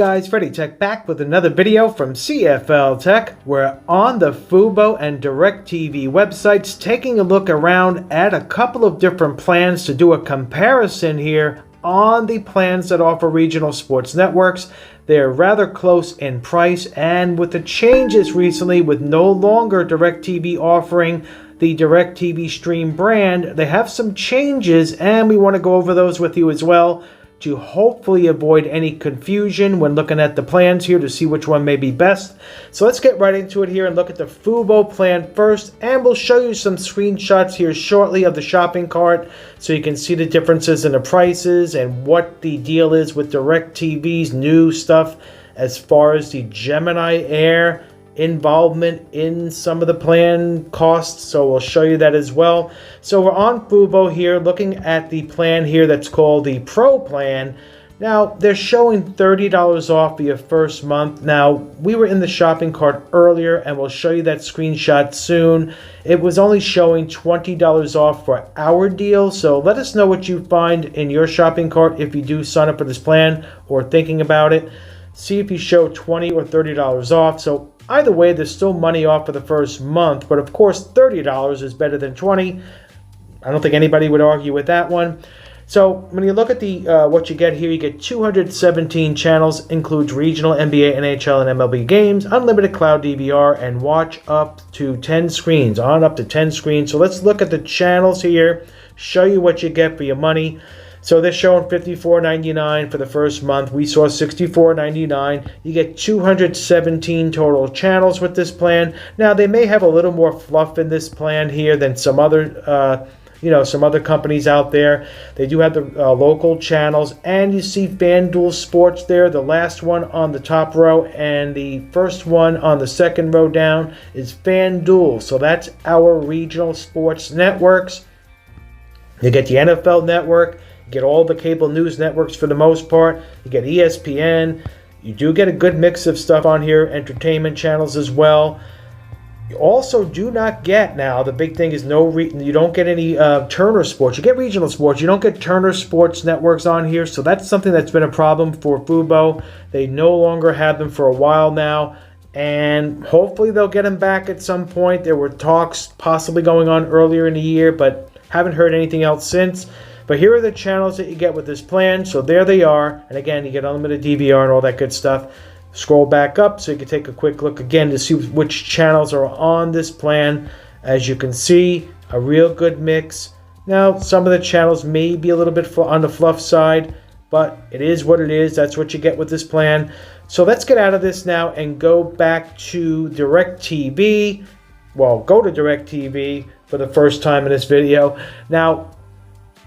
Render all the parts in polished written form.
guys, CFL-TECH back with another video from CFL-TECH. We're on the Fubo and DirecTV websites taking a look around at a couple of different plans to do a comparison here on the plans that offer regional sports networks. They're rather close in price, and with the changes recently with no longer DirecTV offering the DirecTV Stream brand, they have some changes and we want to go over those with you as well, to hopefully avoid any confusion when looking at the plans here to see which one may be best. So let's get right into it here and look at the Fubo plan first, and we'll show you some screenshots here shortly of the shopping cart so you can see the differences in the prices and what the deal is with DirecTV's new stuff as far as the Gemini Air involvement in some of the plan costs. So we'll show you that as well. So we're on Fubo here looking at the plan here that's called the Pro plan. Now they're showing $30 off for your first month. Now we were in the shopping cart earlier and we'll show you that screenshot soon. It was only showing $20 off for our deal. So let us know what you find in your shopping cart if you do sign up for this plan or thinking about it. See if you show $20 or $30 off. So either way, there's still money off for the first month, but of course $30 is better than $20. I don't think anybody would argue with that one. So when you look at the what you get here, you get 217 channels, includes regional, NBA, NHL, and MLB games, unlimited cloud DVR, and watch up to 10 screens, on up to 10 screens. So let's look at the channels here, show you what you get for your money. So they're showing $54.99 for the first month. We saw $64.99. You get 217 total channels with this plan. Now they may have a little more fluff in this plan here than some other, some other companies out there. They do have the local channels, and you see FanDuel Sports there. The last one on the top row and the first one on the second row down is FanDuel. So that's our regional sports networks. You get the NFL network. Get all the cable news networks for the most part. You get ESPN. You do get a good mix of stuff on here, entertainment channels as well. You also do not get, now the big thing is you don't get any Turner Sports. You get regional sports. You don't get Turner Sports networks on here, so that's something that's been a problem for Fubo. They no longer have them for a while now, and hopefully they'll get them back at some point. There were talks possibly going on earlier in the year, but haven't heard anything else since. But here are the channels that you get with this plan. So there they are. And again, you get unlimited DVR and all that good stuff. Scroll back up so you can take a quick look again to see which channels are on this plan. As you can see, a real good mix. Now, some of the channels may be a little bit on the fluff side, but it is what it is. That's what you get with this plan. So let's get out of this now and go back to DirecTV. Well, go to DirecTV for the first time in this video. Now,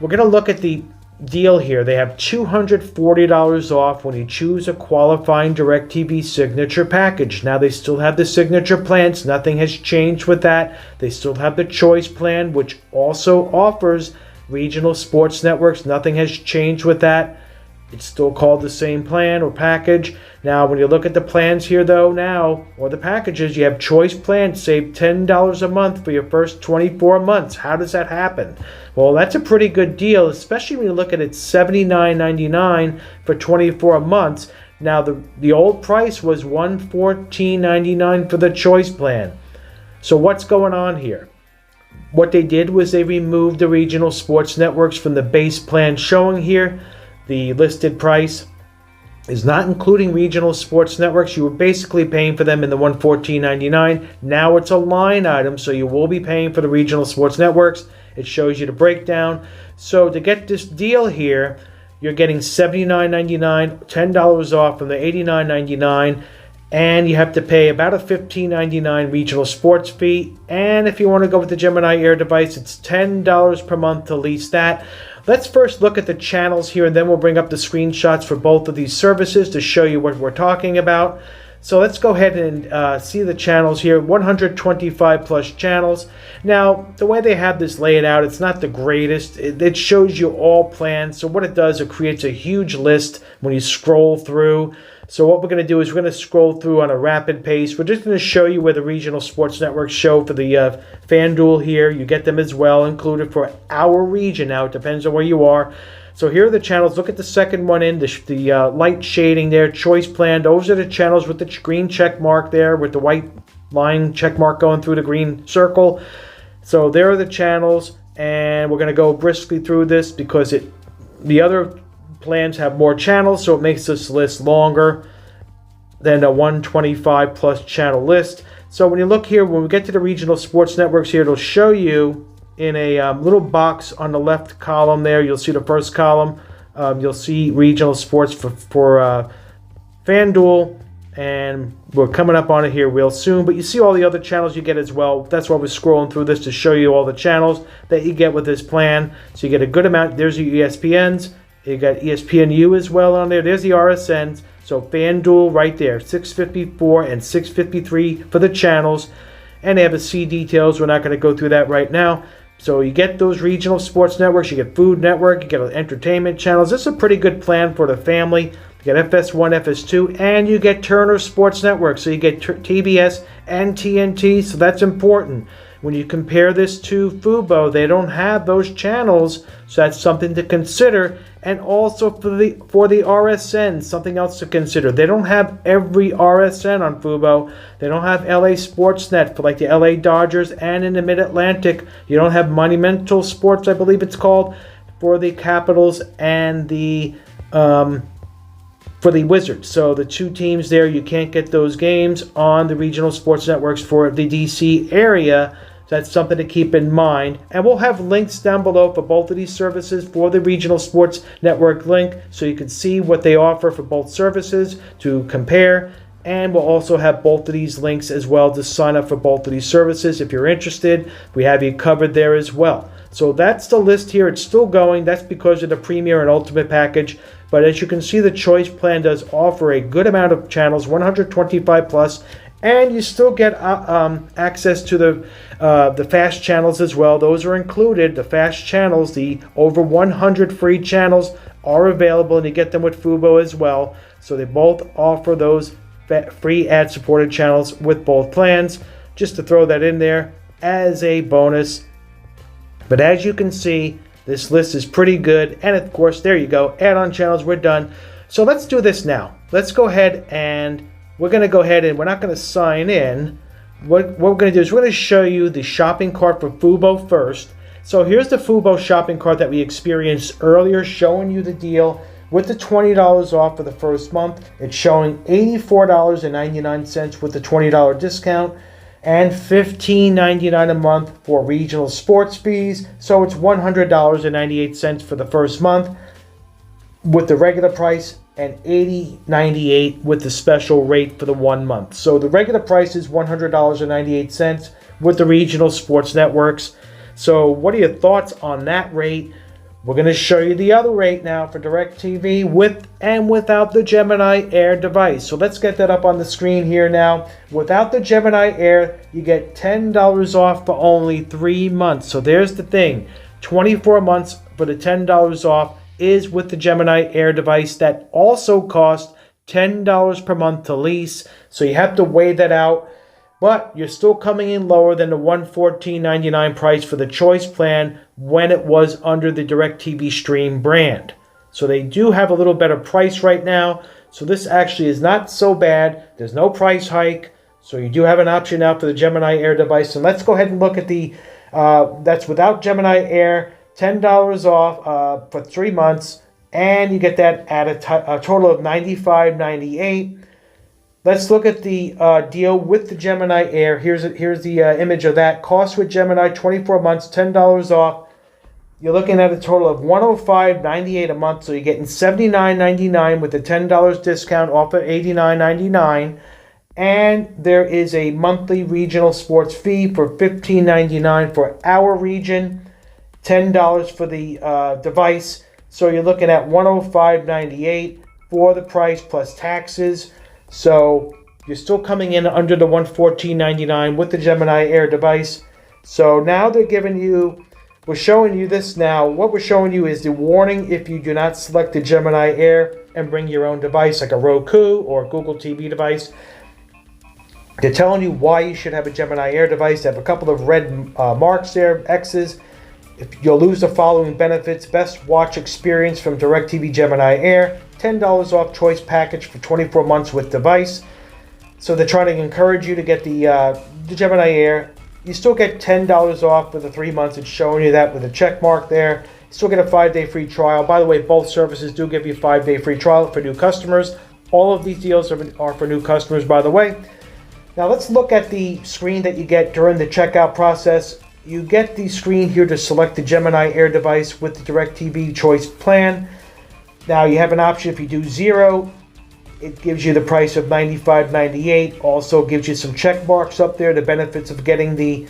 we're going to look at the deal here. They have $240 off when you choose a qualifying DirecTV signature package. Now they still have the signature plans. Nothing has changed with that. They still have the choice plan, which also offers regional sports networks. Nothing has changed with that. It's still called the same plan or package. Now, when you look at the plans here, though, now, or the packages, you have choice plans, save $10 a month for your first 24 months. How does that happen? Well, that's a pretty good deal, especially when you look at it, $79.99 for 24 months. Now, the old price was $114.99 for the choice plan. So what's going on here? What they did was they removed the regional sports networks from the base plan showing here. The listed price is not including regional sports networks. You were basically paying for them in the $114.99. Now it's a line item, so you will be paying for the regional sports networks. It shows you the breakdown. So to get this deal here, you're getting $79.99, $10 off from the $89.99, and you have to pay about a $15.99 regional sports fee. And if you want to go with the Gemini Air device, it's $10 per month to lease that. Let's first look at the channels here, and then we'll bring up the screenshots for both of these services to show you what we're talking about. So let's go ahead and see the channels here, 125 plus channels. Now, the way they have this laid out, it's not the greatest. It shows you all plans. So what it does, it creates a huge list when you scroll through. So what we're going to do is we're going to scroll through on a rapid pace. We're just going to show you where the regional sports networks show for the FanDuel here. You get them as well included for our region. Now, it depends on where you are. So here are the channels. Look at the second one in, the light shading there, choice plan. Those are the channels with the green check mark there with the white line check mark going through the green circle. So there are the channels, and we're going to go briskly through this because the other plans have more channels, so it makes this list longer than a 125 plus channel list. So when you look here, when we get to the regional sports networks here, it'll show you in a little box on the left column there. You'll see the first column. You'll see regional sports for FanDuel, and we're coming up on it here real soon. But you see all the other channels you get as well. That's why we're scrolling through this, to show you all the channels that you get with this plan. So you get a good amount. There's your ESPNs. You got ESPNU as well on there. There's the RSNs. So FanDuel right there, 654 and 653 for the channels. And they have a C details. We're not going to go through that right now. So you get those regional sports networks. You get Food Network. You get entertainment channels. This is a pretty good plan for the family. You get FS1, FS2, and you get Turner Sports Network. So you get TBS and TNT. So that's important. When you compare this to Fubo, they don't have those channels, so that's something to consider. And also for the RSN, something else to consider. They don't have every RSN on Fubo. They don't have LA Sportsnet for like the LA Dodgers, and in the Mid-Atlantic, you don't have Monumental Sports, I believe it's called, for the Capitals and the for the Wizards. So the two teams there, you can't get those games on the regional sports networks for the DC area. So that's something to keep in mind. And we'll have links down below for both of these services for the regional sports network link, so you can see what they offer for both services to compare. And we'll also have both of these links as well to sign up for both of these services. If you're interested, we have you covered there as well. So that's the list here. It's still going. That's because of the Premier and Ultimate package. But as you can see, the Choice plan does offer a good amount of channels, 125 plus, and you still get access to the fast channels as well. Those are included. The fast channels, the over 100 free channels, are available, and you get them with Fubo as well. So they both offer those free ad-supported channels with both plans, just to throw that in there as a bonus. But as you can see, this list is pretty good. And of course, there you go, add-on channels, we're done. So let's do this now. Let's go ahead, and we're going to go ahead, and we're not going to sign in. What we're going to do is we're going to show you the shopping cart for Fubo first. So here's the Fubo shopping cart that we experienced earlier, showing you the deal with the $20 off for the first month. It's showing $84.99 with the $20 discount, and $15.99 a month for regional sports fees. So it's $100.98 for the first month with the regular price, and $80.98 with the special rate for the 1 month. So the regular price is $100.98 with the regional sports networks. So what are your thoughts on that rate? We're going to show you the other rate now for DirecTV with and without the Gemini Air device. So let's get that up on the screen here now. Without the Gemini Air, you get $10 off for only 3 months. So there's the thing. 24 months for the $10 off is with the Gemini Air device. That also costs $10 per month to lease. So you have to weigh that out. But you're still coming in lower than the $114.99 price for the Choice plan when it was under the DirecTV Stream brand. So they do have a little better price right now. So this actually is not so bad. There's no price hike. So you do have an option now for the Gemini Air device. And let's go ahead and look at the, that's without Gemini Air, $10 off for 3 months. And you get that at a total of $95.98. Let's look at the deal with the Gemini Air. Here's the image of that. Cost with Gemini, 24 months, $10 off. You're looking at a total of $105.98 a month. So you're getting $79.99 with the $10 discount off of $89.99. And there is a monthly regional sports fee for $15.99 for our region, $10 for the device. So you're looking at $105.98 for the price plus taxes. So you're still coming in under the $114.99 with the Gemini Air device. So now they're giving you We're showing you this now. What we're showing you is the warning if you do not select the Gemini Air and bring your own device like a Roku or Google TV device. They're telling you why you should have a Gemini Air device. They have a couple of red marks there, X's. If you'll lose the following benefits: best watch experience from DirecTV Gemini Air, $10 off choice package for 24 months with device. So they're trying to encourage you to get the Gemini Air. You still get $10 off for the 3 months. It's showing you that with a check mark there. You still get a 5-day free trial. By the way, both services do give you a 5-day free trial for new customers. All of these deals are for new customers, by the way. Now let's look at the screen that you get during the checkout process. You get the screen here to select the Gemini Air device with the DirecTV choice plan. Now you have an option if you do 0. It gives you the price of $95.98. Also gives you some check marks up there, the benefits of getting the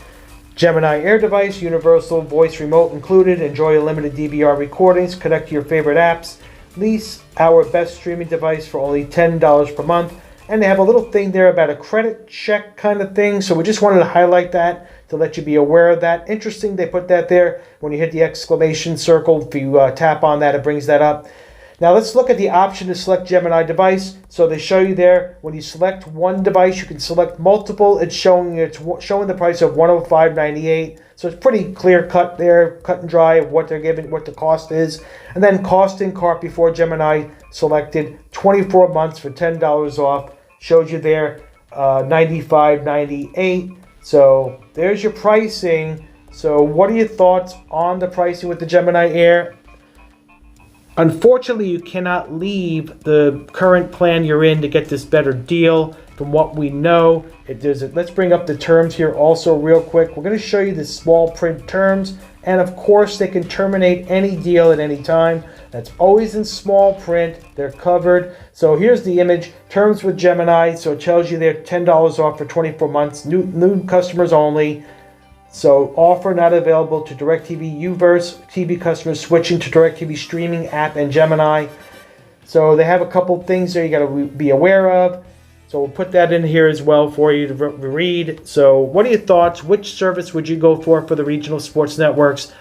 Gemini Air device, universal voice remote included, enjoy unlimited DVR recordings, connect to your favorite apps, lease our best streaming device for only $10 per month. And they have a little thing there about a credit check kind of thing. So we just wanted to highlight that to let you be aware of that. Interesting, they put that there. When you hit the exclamation circle, if you tap on that, it brings that up. Now let's look at the option to select Gemini device. So they show you there, when you select one device, you can select multiple. It's showing the price of $105.98. So it's pretty clear cut there, cut and dry of what they're giving, what the cost is. And then cost in cart before Gemini selected, 24 months for $10 off. Shows you there, $95.98. So there's your pricing. So what are your thoughts on the pricing with the Gemini Air? Unfortunately, you cannot leave the current plan you're in to get this better deal. From what we know, let's bring up the terms here also real quick. We're going to show you the small print terms, and of course they can terminate any deal at any time. That's always in small print. They're covered. So here's the image. Terms with Gemini. So it tells you they're $10 off for 24 months. New customers only. So offer not available to DirecTV Uverse TV customers switching to DirecTV streaming app and Gemini. So they have a couple things there you got to be aware of. So we'll put that in here as well for you to read. So what are your thoughts? Which service would you go for the regional sports networks?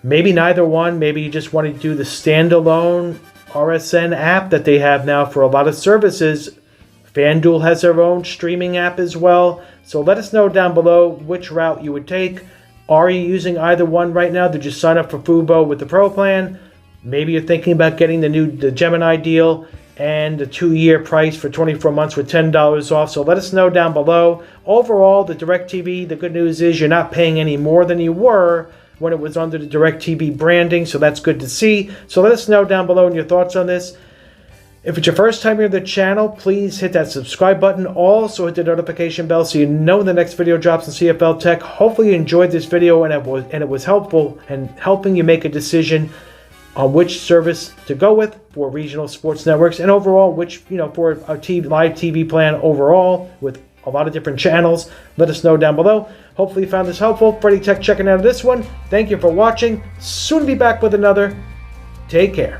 Maybe neither one. Maybe you just want to do the standalone RSN app that they have now for a lot of services. FanDuel has their own streaming app as well. So let us know down below which route you would take. Are you using either one right now? Did you sign up for Fubo with the Pro plan? Maybe you're thinking about getting the Gemini deal and the 2-year price for 24 months with $10 off. So let us know down below. Overall, the DirecTV, the good news is you're not paying any more than you were when it was under the DirecTV branding. So that's good to see. So let us know down below your thoughts on this. If it's your first time here on the channel, please hit that subscribe button. Also hit the notification bell so you know when the next video drops in CFL-TECH. Hopefully you enjoyed this video and it was helpful in helping you make a decision on which service to go with for regional sports networks and overall which, for a live TV plan overall with a lot of different channels. Let us know down below. Hopefully you found this helpful. Freddy Tech checking out this one. Thank you for watching. Soon to be back with another. Take care.